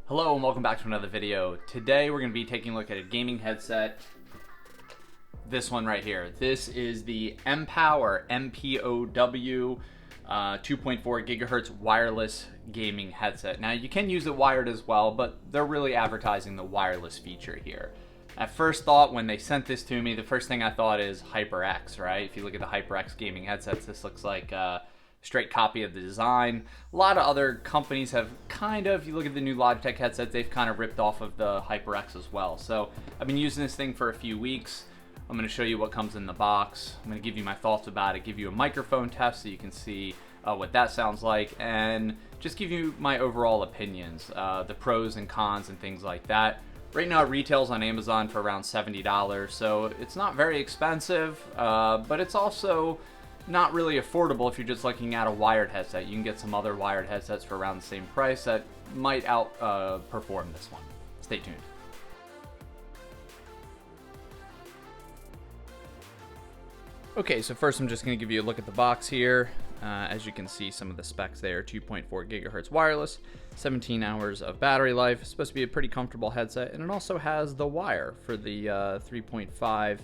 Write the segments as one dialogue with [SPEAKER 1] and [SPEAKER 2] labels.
[SPEAKER 1] Hello and welcome back to another video. Today we're going to be taking a look at a gaming headset. This one right here. This is the MPOW or MPOW 2.4 gigahertz wireless gaming headset. Now you can use it wired as well, but they're really advertising the wireless feature here. At first thought, when they sent this to me, the first thing I thought is HyperX, right? If you look at the HyperX gaming headsets, this looks like straight copy of the design. A lot of other companies have if you look at the new Logitech headsets, they've kind of ripped off of the HyperX as well. So I've been using this thing for a few weeks. I'm going to show you what comes in the box. I'm going to give you my thoughts about it, give you a microphone test so you can see what that sounds like, and just give you my overall opinions, the pros and cons and things like that. Right now it retails on Amazon for around $70, so it's not very expensive, but it's also not really affordable if you're just looking at a wired headset. You can get some other wired headsets for around the same price that might outperform this one. Stay tuned. Okay, so first I'm just going to give you a look at the box here. As you can see, some of the specs there: 2.4 gigahertz wireless, 17 hours of battery life. It's supposed to be a pretty comfortable headset, and it also has the wire for the 3.5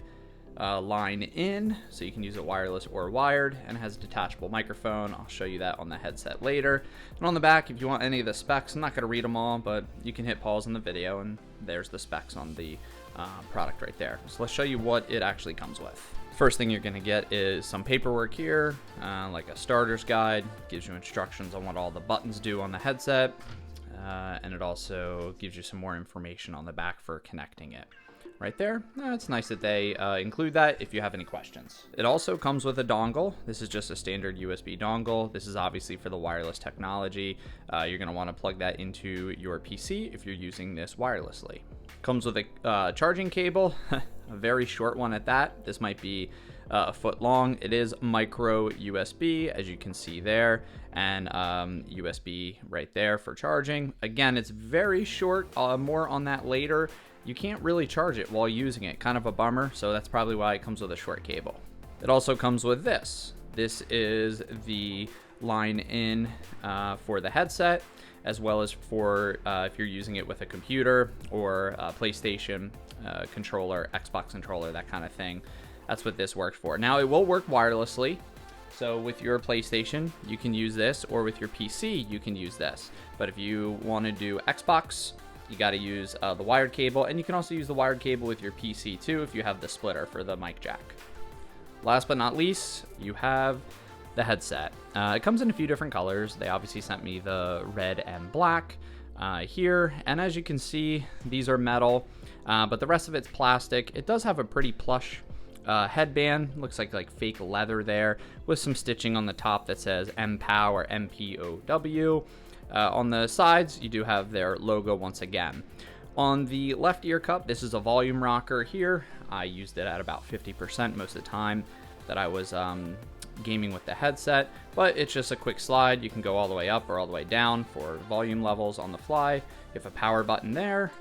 [SPEAKER 1] line in, so you can use it wireless or wired, and it has a detachable microphone. I'll show you that on the headset later. And on the back, if you want any of the specs, I'm not going to read them all, but you can hit pause on the video, and there's the specs on the product right there. So let's show you what it actually comes with. First thing you're going to get is some paperwork here, like a starter's guide. Gives you instructions on what all the buttons do on the headset, and it also gives you some more information on the back for connecting it. Right there. It's nice that they include that if you have any questions. It also comes with a dongle. This is just a standard USB dongle. This is obviously for the wireless technology. You're going to want to plug that into your PC if you're using this wirelessly. Comes with a charging cable, a very short one at that. This might be a foot long. It is micro USB, as you can see there, and USB right there for charging. Again, it's very short. More on that later. You can't really charge it while using it, kind of a bummer, so that's probably why it comes with a short cable. It also comes with this. This is the line in for the headset, as well as for if you're using it with a computer or a PlayStation controller, Xbox controller, that kind of thing. That's what this works for. Now, it will work wirelessly. So with your PlayStation, you can use this, or with your PC, you can use this. But if you want to do Xbox, you got to use the wired cable, and you can also use the wired cable with your PC too if you have the splitter for the mic jack. Last but not least, you have the headset. It comes in a few different colors. They obviously sent me the red and black here, and as you can see, these are metal, but the rest of it's plastic. It does have a pretty plush headband. Looks like fake leather there, with some stitching on the top that says MPOW or MPOW. On the sides, you do have their logo once again. On the left ear cup, this is a volume rocker here. I used it at about 50% most of the time that I was gaming with the headset, but it's just a quick slide. You can go all the way up or all the way down for volume levels on the fly. You have a power button there.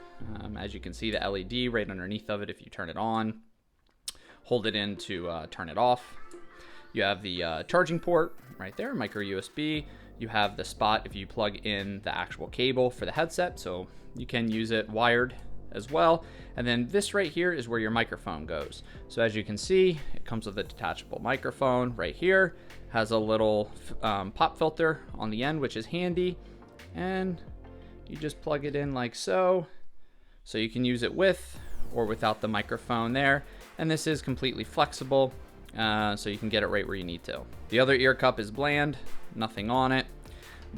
[SPEAKER 1] As you can see, the LED right underneath of it if you turn it on. Hold it in to turn it off. You have the charging port right there, micro USB. You have the spot if you plug in the actual cable for the headset, so you can use it wired as well. And then this right here is where your microphone goes. So as you can see, it comes with a detachable microphone right here. Has a little pop filter on the end, which is handy. And you just plug it in like so. So you can use it with or without the microphone there. And this is completely flexible, so you can get it right where you need to. The other ear cup is bland, nothing on it.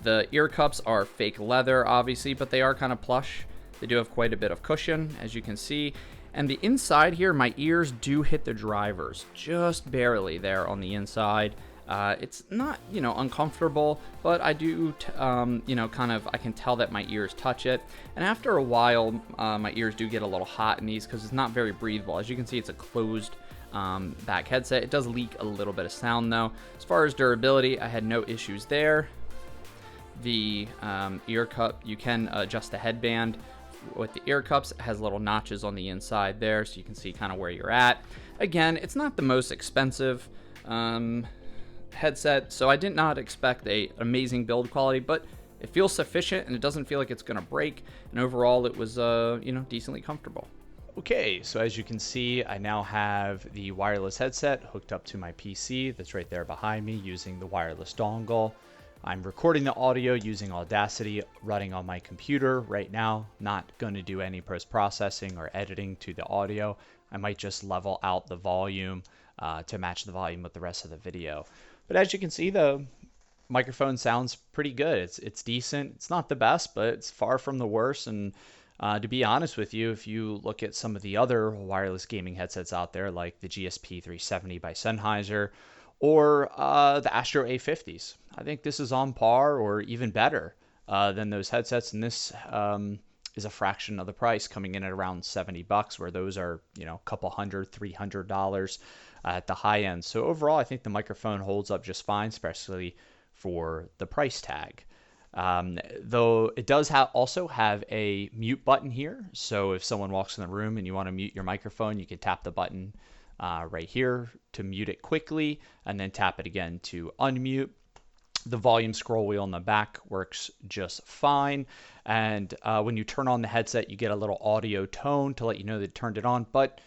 [SPEAKER 1] The ear cups are fake leather, obviously, but they are kind of plush. They do have quite a bit of cushion, as you can see. And the inside here, my ears do hit the drivers, just barely there on the inside. It's not, uncomfortable, but I do, I can tell that my ears touch it. And after a while, my ears do get a little hot in these because it's not very breathable. As you can see, it's a closed back headset. It does leak a little bit of sound though. As far as durability, I had no issues there. The ear cup, you can adjust the headband with the ear cups. It has little notches on the inside there, so you can see kind of where you're at. Again, it's not the most expensive headset, so I did not expect an amazing build quality, but It feels sufficient, and it doesn't feel like it's going to break. And overall, it was, decently comfortable.
[SPEAKER 2] Okay, so as you can see, I now have the wireless headset hooked up to my PC that's right there behind me using the wireless dongle. I'm recording the audio using Audacity running on my computer right now. Not going to do any post-processing or editing to the audio. I might just level out the volume to match the volume with the rest of the video. But as you can see, the microphone sounds pretty good. It's decent. It's not the best, but it's far from the worst. And to be honest with you, if you look at some of the other wireless gaming headsets out there, like the GSP 370 by Sennheiser or the Astro A50s, I think this is on par or even better than those headsets. And this is a fraction of the price, coming in at around $70, where those are, a couple $300 at the high end. So overall, I think the microphone holds up just fine, especially for the price tag. Though it does also have a mute button here. So if someone walks in the room and you want to mute your microphone, you can tap the button right here to mute it quickly, and then tap it again to unmute. The volume scroll wheel in the back works just fine. And when you turn on the headset, you get a little audio tone to let you know that it turned it on, but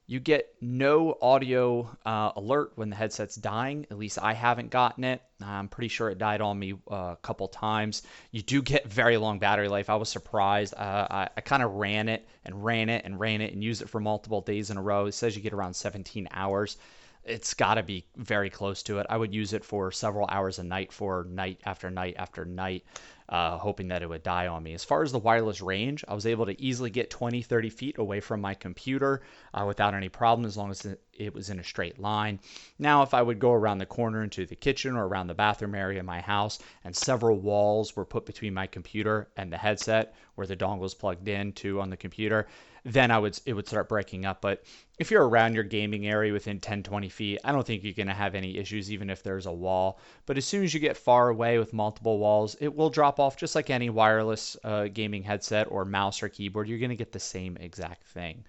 [SPEAKER 2] you get no audio alert when the headset's dying. At least I haven't gotten it. I'm pretty sure it died on me a couple times. You do get very long battery life. I was surprised. I kind of ran it and used it for multiple days in a row. It says you get around 17 hours. It's got to be very close to it. I would use it for several hours a night for night after night after night, hoping that it would die on me. As far as the wireless range, I was able to easily get 20, 30 feet away from my computer without any problem, as long as it was in a straight line. Now, if I would go around the corner into the kitchen or around the bathroom area of my house, and several walls were put between my computer and the headset where the dongle is plugged in to on the computer, then it would start breaking up. But if you're around your gaming area within 10, 20 feet, I don't think you're going to have any issues, even if there's a wall. But as soon as you get far away with multiple walls, it will drop off just like any wireless gaming headset or mouse or keyboard. You're going to get the same exact thing.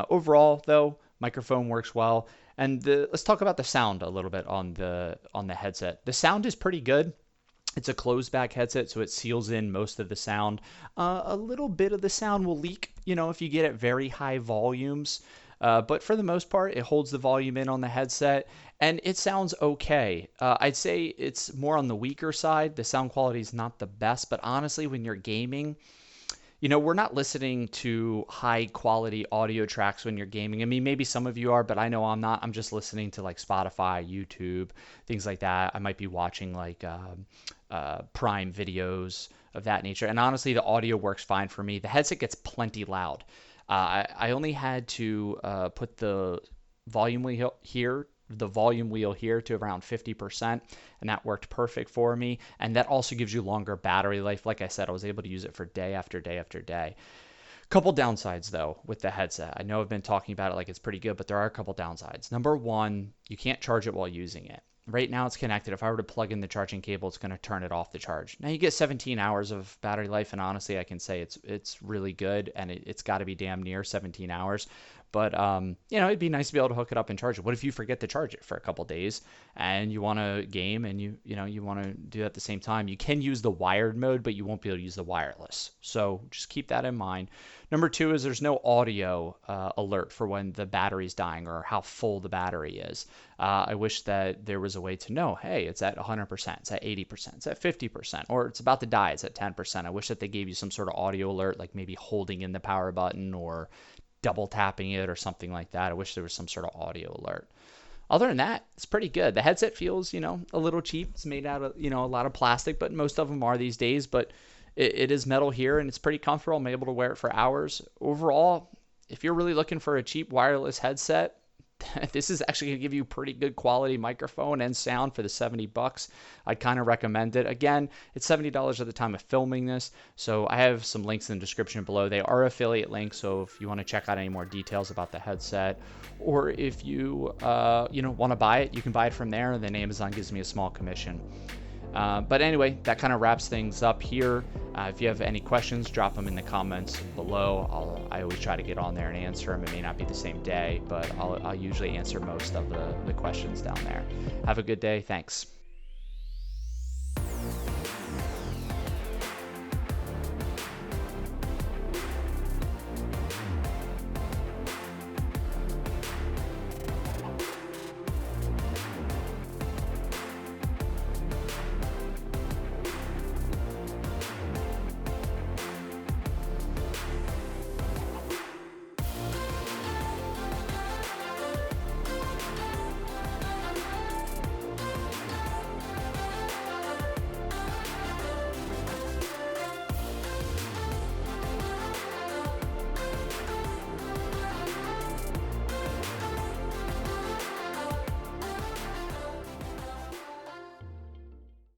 [SPEAKER 2] Overall, though, microphone works well. And let's talk about the sound a little bit on the headset. The sound is pretty good. It's a closed back headset, so it seals in most of the sound. A little bit of the sound will leak, if you get at very high volumes. But for the most part, it holds the volume in on the headset, and it sounds okay. I'd say it's more on the weaker side. The sound quality is not the best, but honestly, when you're gaming, we're not listening to high quality audio tracks when you're gaming. I mean, maybe some of you are, but I know I'm not. I'm just listening to like Spotify, YouTube, things like that. I might be watching like Prime videos of that nature. And honestly, the audio works fine for me. The headset gets plenty loud. I only had to put the volume wheel here to around 50%, and that worked perfect for me. And that also gives you longer battery life. Like I said, I was able to use it for day after day after day. Couple downsides though with the headset. I know I've been talking about it like it's pretty good, but there are a couple downsides. Number one, you can't charge it while using it. Right now it's connected. If I were to plug in the charging cable, it's going to turn it off the charge. Now you get 17 hours of battery life, and honestly, I can say it's really good, and it's got to be damn near 17 hours. But it'd be nice to be able to hook it up and charge it. What if you forget to charge it for a couple days and you want to game and you want to do that at the same time? You can use the wired mode, but you won't be able to use the wireless. So just keep that in mind. Number two is there's no audio alert for when the battery's dying or how full the battery is. I wish that there was a way to know, hey, it's at 100%, it's at 80%, it's at 50%, or it's about to die, it's at 10%. I wish that they gave you some sort of audio alert, like maybe holding in the power button or double tapping it or something like that. I wish there was some sort of audio alert. Other than that, it's pretty good. The headset feels, a little cheap. It's made out of, a lot of plastic, but most of them are these days. But it is metal here, and it's pretty comfortable. I'm able to wear it for hours. Overall, if you're really looking for a cheap wireless headset, this is actually going to give you pretty good quality microphone and sound for the $70. I'd kind of recommend it. Again, it's $70 at the time of filming this, so I have some links in the description below. They are affiliate links, so if you want to check out any more details about the headset, or if you want to buy it, you can buy it from there, and then Amazon gives me a small commission. But anyway, that kind of wraps things up here. If you have any questions, drop them in the comments below. I always try to get on there and answer them. It may not be the same day, but I'll usually answer most of the questions down there. Have a good day. Thanks.